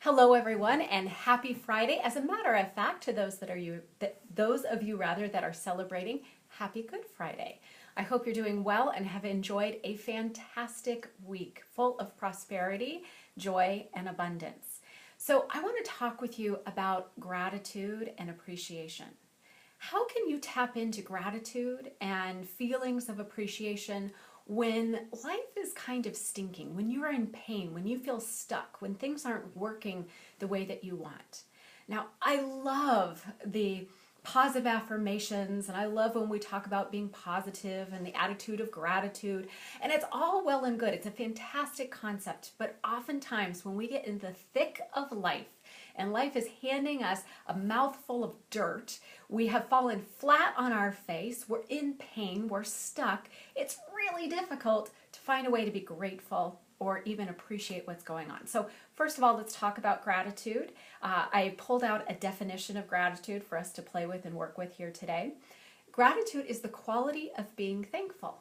Hello, everyone, and happy Friday. As a matter of fact, to those of you that are celebrating, happy Good Friday. I hope you're doing well and have enjoyed a fantastic week full of prosperity, joy, and abundance. So, I want to talk with you about gratitude and appreciation. How can you tap into gratitude and feelings of appreciation when life is kind of stinking, when you're in pain, when you feel stuck, when things aren't working the way that you want? Now, I love the positive affirmations, and I love when we talk about being positive and the attitude of gratitude, and it's all well and good. It's a fantastic concept, but oftentimes when we get in the thick of life and life is handing us a mouthful of dirt, we have fallen flat on our face, we're in pain, we're stuck, it's really difficult to find a way to be grateful or even appreciate what's going on. So first of all, let's talk about gratitude. I pulled out a definition of gratitude for us to play with and work with here today. Gratitude is the quality of being thankful.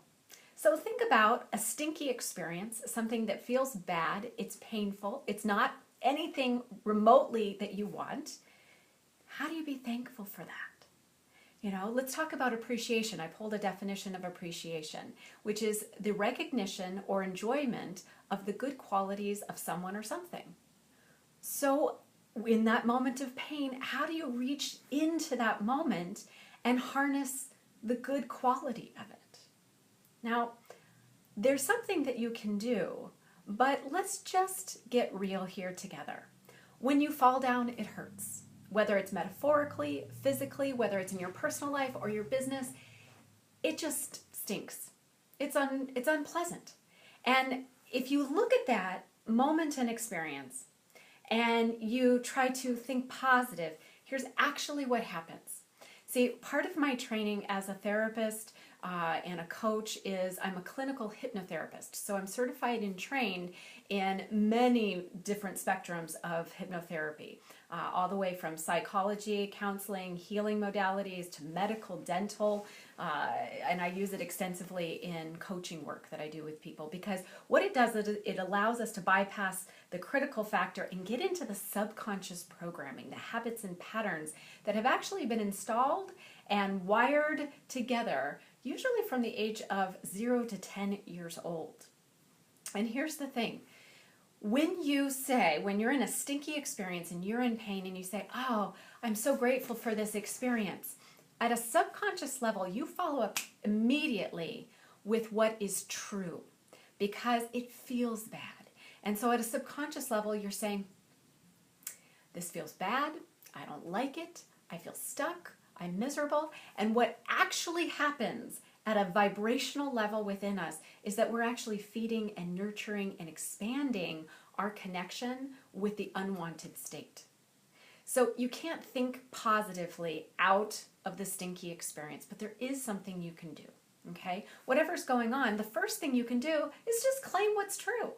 So think about a stinky experience, something that feels bad, it's painful, it's not anything remotely that you want. How do you be thankful for that? Let's talk about appreciation. I pulled a definition of appreciation, which is the recognition or enjoyment of the good qualities of someone or something. So in that moment of pain, how do you reach into that moment and harness the good quality of it? Now, there's something that you can do, but let's just get real here together. When you fall down, it hurts. Whether it's metaphorically, physically, whether it's in your personal life or your business, it just stinks. It's unpleasant. And if you look at that moment and experience and you try to think positive, here's actually what happens. See, part of my training as a therapist and a coach is I'm a clinical hypnotherapist. So I'm certified and trained in many different spectrums of hypnotherapy, all the way from psychology, counseling, healing modalities to medical, dental, and I use it extensively in coaching work that I do with people, because what it does is it allows us to bypass the critical factor and get into the subconscious programming, the habits and patterns that have actually been installed and wired together, usually from the age of 0 to 10 years old. And here's the thing. When you're in a stinky experience and you're in pain and you say, oh, I'm so grateful for this experience, at a subconscious level, you follow up immediately with what is true because it feels bad. And so at a subconscious level, you're saying, this feels bad, I don't like it, I feel stuck, I'm miserable. And what actually happens at a vibrational level within us is that we're actually feeding and nurturing and expanding our connection with the unwanted state. So you can't think positively out of the stinky experience, but there is something you can do, okay? Whatever's going on, the first thing you can do is just claim what's true.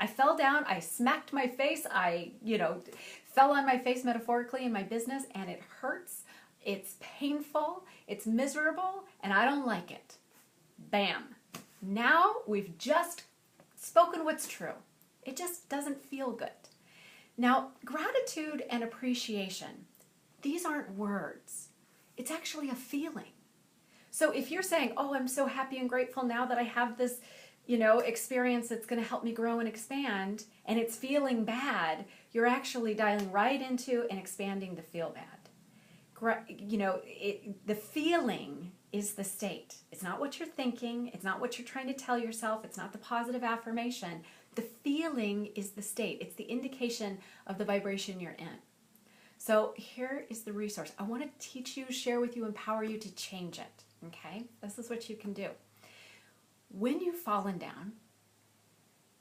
I fell down, I smacked my face, I fell on my face metaphorically in my business, and it hurts. It's painful, it's miserable, and I don't like it. Bam. Now we've just spoken what's true. It just doesn't feel good. Now, gratitude and appreciation, these aren't words. It's actually a feeling. So if you're saying, oh, I'm so happy and grateful now that I have this, experience that's going to help me grow and expand, and it's feeling bad, you're actually dialing right into and expanding the feel bad. The feeling is the state. It's not what you're thinking. It's not what you're trying to tell yourself. It's not the positive affirmation. The feeling is the state. It's the indication of the vibration you're in. So here is the resource. I want to teach you, share with you, empower you to change it. Okay? This is what you can do. When you've fallen down,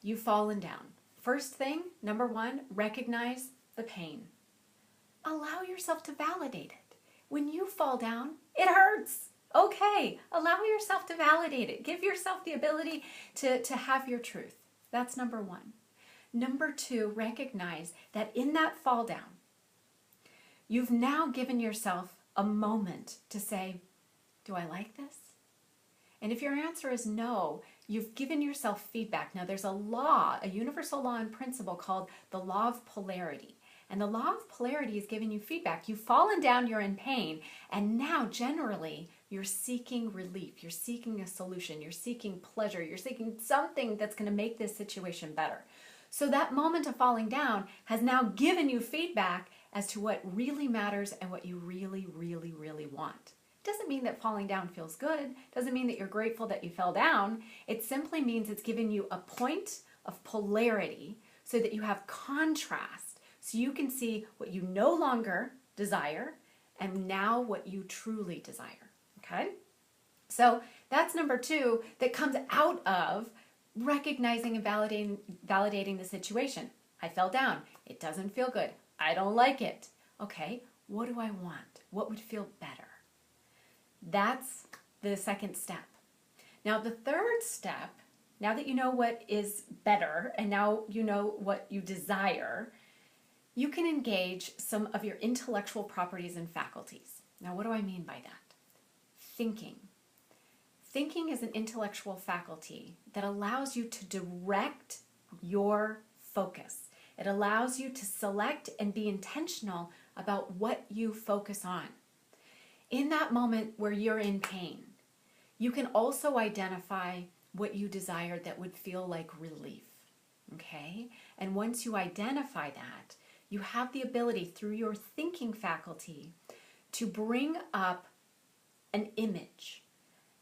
you've fallen down. First thing, number one, recognize the pain. Allow yourself to validate it. When you fall down, it hurts. Okay, allow yourself to validate it. Give yourself the ability to have your truth. That's number one. Number two, recognize that in that fall down, you've now given yourself a moment to say, do I like this? And if your answer is no, you've given yourself feedback. Now there's a law, a universal law and principle called the law of polarity. And the law of polarity is giving you feedback. You've fallen down, you're in pain, and now generally you're seeking relief, you're seeking a solution, you're seeking pleasure, you're seeking something that's going to make this situation better. So that moment of falling down has now given you feedback as to what really matters and what you really, really, really want. It doesn't mean that falling down feels good. Doesn't mean that you're grateful that you fell down. It simply means it's giving you a point of polarity so that you have contrast, so you can see what you no longer desire and now what you truly desire. Okay? So that's number 2 that comes out of recognizing and validating the situation. I fell down. It doesn't feel good. I don't like it. Okay, what do I want? What would feel better? That's the second step. Now the third step, now that you know what is better and now you know what you desire, you can engage some of your intellectual properties and faculties. Now what do I mean by that? Thinking. Thinking is an intellectual faculty that allows you to direct your focus. It allows you to select and be intentional about what you focus on. In that moment where you're in pain, you can also identify what you desire that would feel like relief. Okay? And once you identify that, you have the ability through your thinking faculty to bring up an image.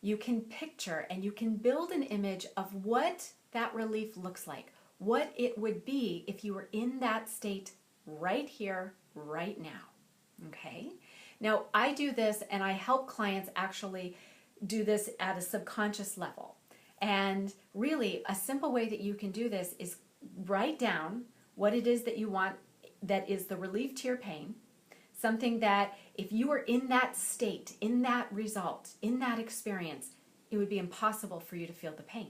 You can picture and you can build an image of what that relief looks like, what it would be if you were in that state right here, right now. Okay? Now, I do this and I help clients actually do this at a subconscious level. And really, a simple way that you can do this is write down what it is that you want that is the relief to your pain, something that if you were in that state, in that result, in that experience, it would be impossible for you to feel the pain.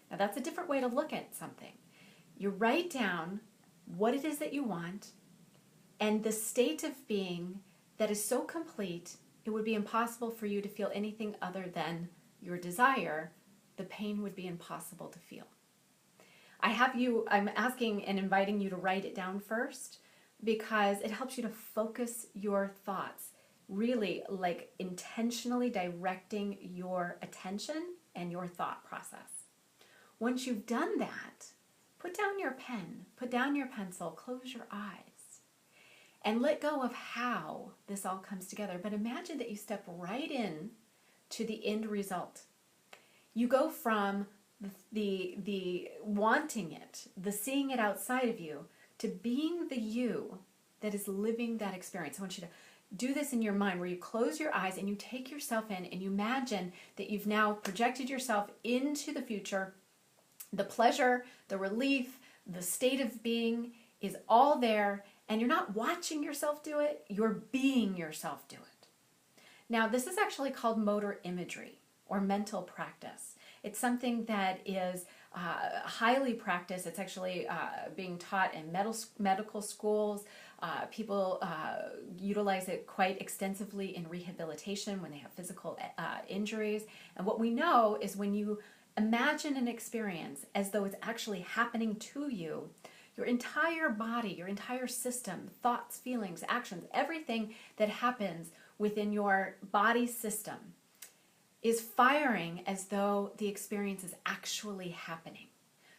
Now that's a different way to look at something. You write down what it is that you want and the state of being that is so complete, it would be impossible for you to feel anything other than your desire. The pain would be impossible to feel. I'm asking and inviting you to write it down first because it helps you to focus your thoughts, really like intentionally directing your attention and your thought process. Once you've done that, put down your pen, put down your pencil, close your eyes, and let go of how this all comes together. But imagine that you step right in to the end result. You go from the wanting it, the seeing it outside of you, to being the you that is living that experience. I want you to do this in your mind where you close your eyes and you take yourself in and you imagine that you've now projected yourself into the future. The pleasure, the relief, the state of being is all there, and you're not watching yourself do it, you're being yourself do it. Now, this is actually called motor imagery or mental practice. It's something that is highly practiced. It's actually being taught in medical schools. People utilize it quite extensively in rehabilitation when they have physical injuries. And what we know is when you imagine an experience as though it's actually happening to you, your entire body, your entire system, thoughts, feelings, actions, everything that happens within your body system is firing as though the experience is actually happening.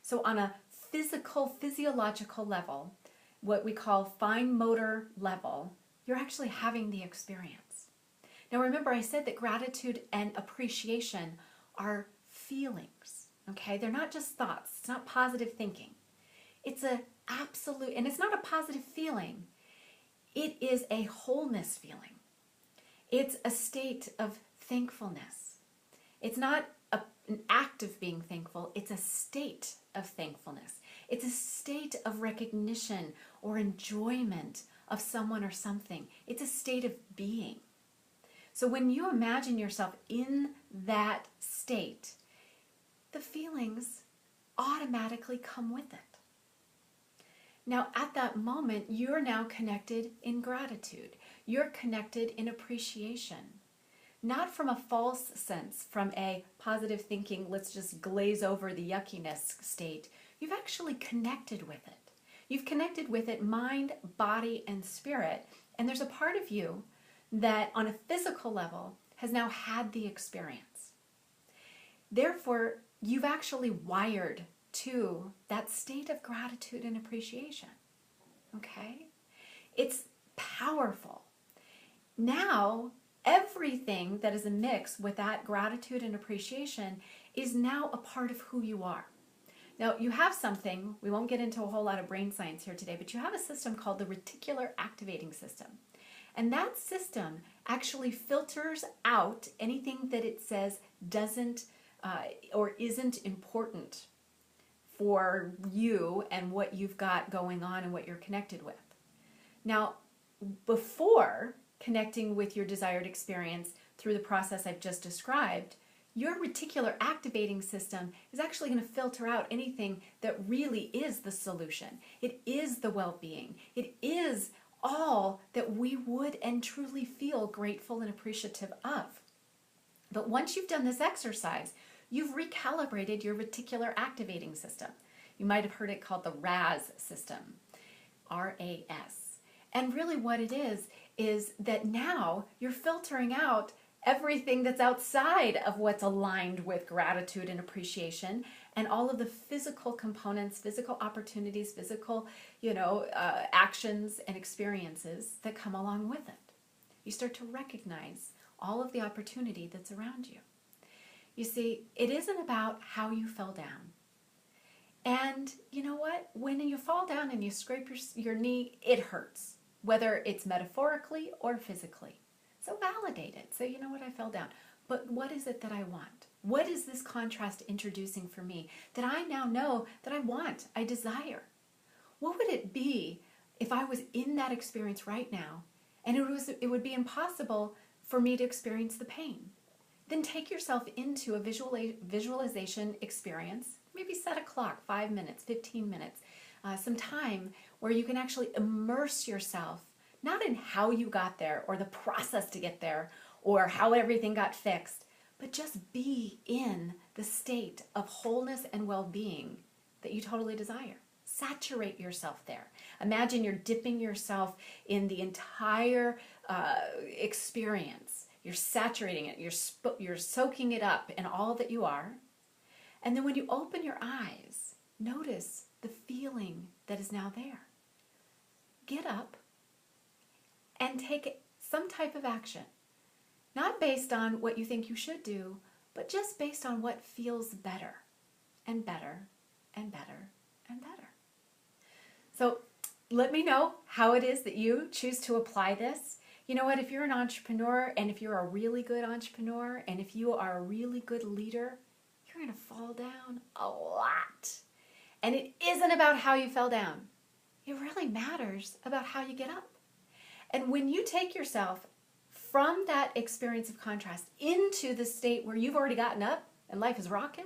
So on a physiological level, what we call fine motor level, you're actually having the experience. Now remember, I said that gratitude and appreciation are feelings, okay? They're not just thoughts. It's not positive thinking. It's an absolute, and it's not a positive feeling. It is a wholeness feeling. It's a state of thankfulness. It's not an act of being thankful. It's a state of thankfulness. It's a state of recognition or enjoyment of someone or something. It's a state of being. So when you imagine yourself in that state, the feelings automatically come with it. Now, at that moment, you're now connected in gratitude. You're connected in appreciation. Not from a false sense, from a positive thinking, let's just glaze over the yuckiness state. You've actually connected with it. You've connected with it mind, body, and spirit. And there's a part of you that on a physical level has now had the experience. Therefore, you've actually wired to that state of gratitude and appreciation. Okay? It's powerful. Now, everything that is a mix with that gratitude and appreciation is now a part of who you are. Now, you have something, we won't get into a whole lot of brain science here today, but you have a system called the reticular activating system. And that system actually filters out anything that it says doesn't or isn't important for you and what you've got going on and what you're connected with. Now, before connecting with your desired experience through the process I've just described, your reticular activating system is actually going to filter out anything that really is the solution. It is the well-being. It is all that we would and truly feel grateful and appreciative of. But once you've done this exercise, you've recalibrated your reticular activating system. You might have heard it called the RAS system, R-A-S. And really what it is that now you're filtering out everything that's outside of what's aligned with gratitude and appreciation, and all of the physical components, physical opportunities, physical, actions and experiences that come along with it. You start to recognize all of the opportunity that's around you. You see, it isn't about how you fell down. And you know what? When you fall down and you scrape your knee, it hurts, whether it's metaphorically or physically. So validate it. Say, you know what, I fell down. But what is it that I want? What is this contrast introducing for me that I now know that I want, I desire? What would it be if I was in that experience right now and it would be impossible for me to experience the pain? Then take yourself into a visualization experience. Maybe set a clock, 5 minutes, 15 minutes, some time where you can actually immerse yourself, not in how you got there or the process to get there or how everything got fixed, but just be in the state of wholeness and well-being that you totally desire. Saturate yourself there. Imagine you're dipping yourself in the entire experience. You're saturating it. You're soaking it up in all that you are. And then when you open your eyes, notice the feeling that is now there. Get up and take some type of action. Not based on what you think you should do, but just based on what feels better and better and better and better. So let me know how it is that you choose to apply this. You know what, if you're an entrepreneur and if you're a really good entrepreneur and if you are a really good leader, you're going to fall down a lot. And it isn't about how you fell down. It really matters about how you get up. And when you take yourself from that experience of contrast into the state where you've already gotten up and life is rocking,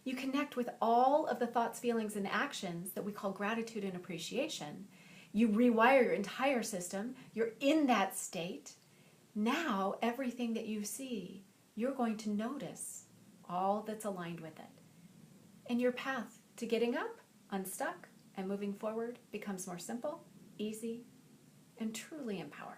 you connect with all of the thoughts, feelings, and actions that we call gratitude and appreciation. You rewire your entire system. You're in that state. Now, everything that you see, you're going to notice all that's aligned with it. And your path to getting up, unstuck, and moving forward becomes more simple, easy, and truly empowered.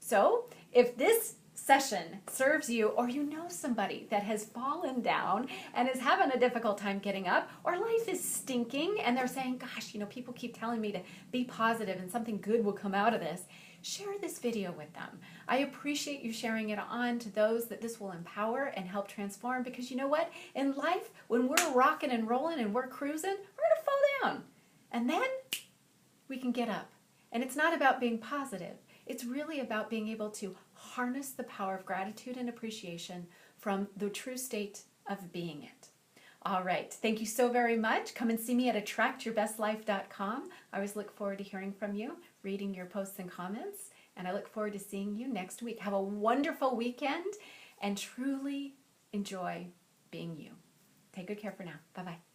So, if this session serves you, or you know somebody that has fallen down and is having a difficult time getting up, or life is stinking and they're saying, gosh, people keep telling me to be positive and something good will come out of this, share this video with them. I appreciate you sharing it on to those that this will empower and help transform, because you know what? In life, when we're rocking and rolling and we're cruising, we're going to fall down. And then we can get up. And it's not about being positive. It's really about being able to harness the power of gratitude and appreciation from the true state of being it. All right. Thank you so very much. Come and see me at attractyourbestlife.com. I always look forward to hearing from you, reading your posts and comments, and I look forward to seeing you next week. Have a wonderful weekend and truly enjoy being you. Take good care for now. Bye-bye.